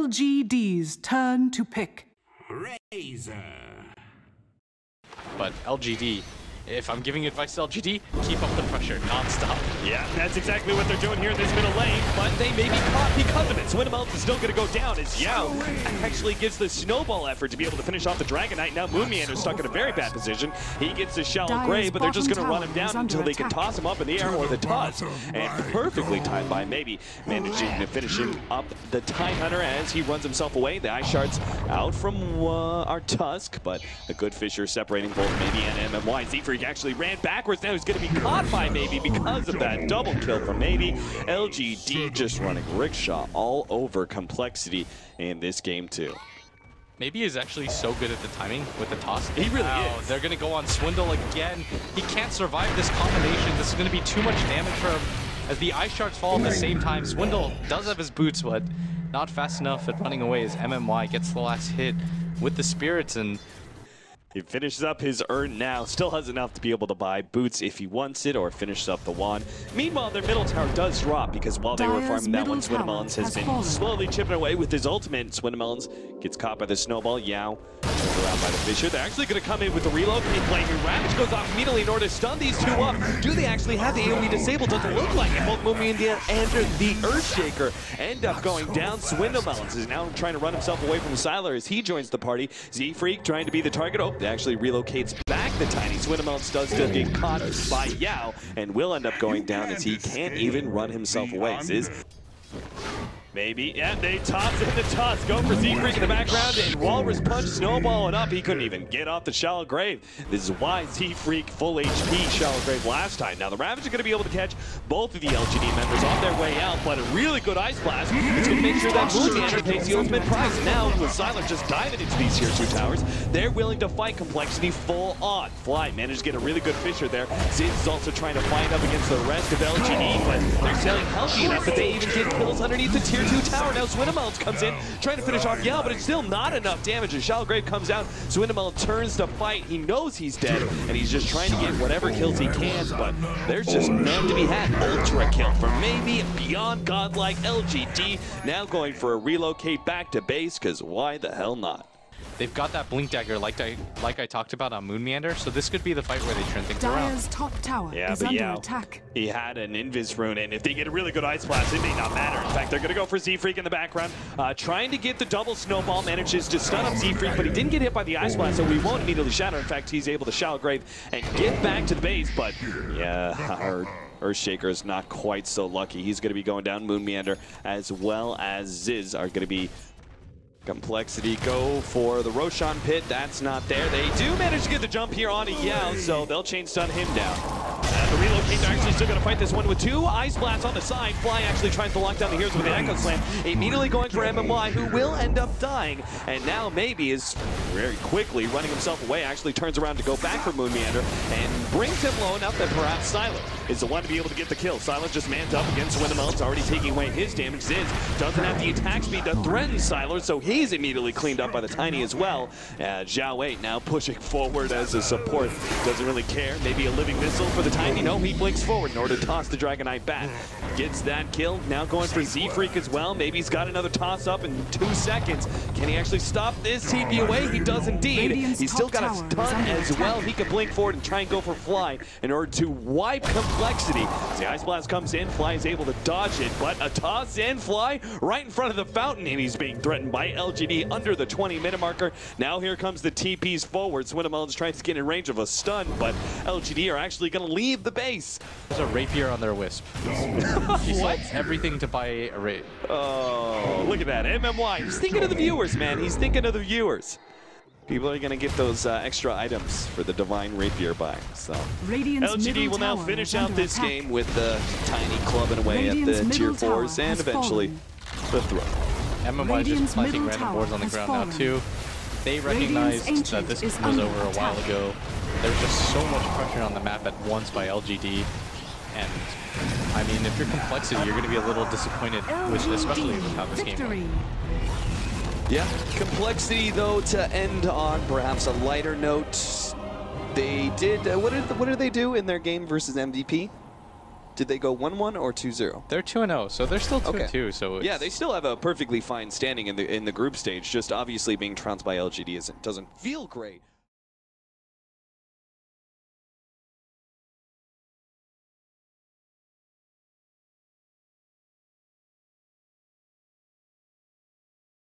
LGD's turn to pick. Razor. But LGD, if I'm giving advice to LGD, keep up the pressure non-stop. Yeah, that's exactly what they're doing here in this middle lane, but they may be caught because of it. Swindlemelt is still going to go down as Yao actually gets the snowball effort to be able to finish off the Dragon Knight. Now Moonmeander's stuck in a very bad position. He gets the shallow grave, but they're just going to run him down until they can toss him up in the air or the toss. And perfectly timed by Maybe, managing to finish him up the Time Hunter as he runs himself away. The Ice Shards out from our Tusk, but a good Fissure separating both Maybe and MMY. Z-Freak actually ran backwards. Now he's going to be caught by Maybe because of that double kill from Maybe. LGD just running rickshaw all over Complexity in this game too. Maybe is actually so good at the timing with the toss. He really is. They're going to go on Swindle again. He can't survive this combination. This is going to be too much damage for him as the Ice Shards fall at the same time. Swindle does have his boots, but not fast enough at running away as MMY gets the last hit with the Spirits, and he finishes up his urn now, still has enough to be able to buy boots if he wants it, or finishes up the wand. Meanwhile, their middle tower does drop because while they were farming that one, Swindlemelons has been slowly chipping away with his ultimate. Swindlemelons gets caught by the snowball. Yao turned around by the Fissure. They're actually going to come in with the reload play here. Ravage goes off immediately in order to stun these two up. Do they actually have the AoE disabled? Doesn't look like it. Both Moomy and the Earthshaker end up going down. Swindlemelons is now trying to run himself away from Sylar as he joins the party. Z-Freak trying to be the target. Oh, actually relocates back the Tiny. Swindlemelons does still get caught by Yao and will end up going down as he can't even run himself away. Ziz. Maybe, yeah, they toss in the toss. Go for Z-Freak in the background, and Walrus Punch snowballing up. He couldn't even get off the shallow grave. This is why Z-Freak full HP shallow grave last time. Now the Ravage are going to be able to catch both of the LGD members on their way out, but a really good Ice Blast is going to make sure that Moonmeander takes the ultimate prize. Now with Sylar just diving into these tier 2 towers, they're willing to fight Complexity full on. Fly managed to get a really good Fissure there. Ziz is also trying to fight up against the rest of LGD, but they're sailing healthy enough that they even get kills underneath the tier 2 tower. Now Swindlemelons comes in, trying to finish off Yao, but it's still not enough damage. As Shallow Grave comes out, Swindlemelon turns to fight. He knows he's dead, and he's just trying to get whatever kills he can, but there's just none to be had. Ultra kill from Maybe, beyond godlike. LGD now going for a relocate back to base, because why the hell not? they've got that Blink Dagger like I talked about on Moonmeander, so this could be the fight where they turn things around. Dire's top tower is under attack. He had an Invis rune, and if they get a really good Ice Blast, it may not matter. In fact, they're going to go for Z-Freak in the background, trying to get the double snowball, manages to stun up Z-Freak, but he didn't get hit by the Ice Blast, so we won't immediately shatter. In fact, he's able to Shallow Grave and get back to the base, but yeah, our Earthshaker is not quite so lucky. He's going to be going down. Moonmeander as well as Ziz are going to be Complexity go for the Roshan pit. That's not there. They do manage to get the jump here on Yao, so they'll chain stun him down. The relocate, they're actually still going to fight this one with two Ice Blasts on the side. Fly actually tries to lock down the heroes with an Echo Slam. Immediately going for MMY, who will end up dying. And now Maybe is very quickly running himself away. Actually turns around to go back for Moonmeander and brings him low enough that perhaps Sylar is the one to be able to get the kill. Sylar just manned up against Swindlemelons, already taking away his damage. Ziz doesn't have the attack speed to threaten Sylar, so he's immediately cleaned up by the Tiny as well. Zhao 8 now pushing forward as a support. Doesn't really care. Maybe a living missile for the Tiny. No, he blinks forward in order to toss the Dragon Knight back. Gets that kill. Now going for Z-Freak as well. Maybe he's got another toss up in 2 seconds. Can he actually stop this TP away? He does indeed. He's still got a stun as well. He can blink forward and try and go for Fly in order to wipe Complexity. As the Ice Blast comes in, Fly is able to dodge it, but a toss in, Fly right in front of the fountain, and he's being threatened by LGD under the 20-minute marker. Now here comes the TPs forward. Swindlemelons trying to get in range of a stun, but LGD are actually going to leave the base. There's a rapier on their Wisp. He sold everything to buy a rapier. Oh, look at that. MMY. He's thinking of the viewers, man. He's thinking of the viewers. People are going to get those extra items for the Divine Rapier buy. So LGD will now finish out this game with the Tiny clubbing away at the tier 4s and eventually the throne. MMY is just planting random boards on the ground now too. They recognized that this was over a while ago. There's just so much pressure on the map at once by LGD. And I mean, if you're Complexity, you're going to be a little disappointed, especially with how this game went. Yeah, Complexity though, to end on perhaps a lighter note, they did, what did they do in their game versus MVP? Did they go 1-1 or 2-0? They're 2-0, so they're still 2-2. So yeah, they still have a perfectly fine standing in the group stage. Just obviously being trounced by LGD doesn't feel great.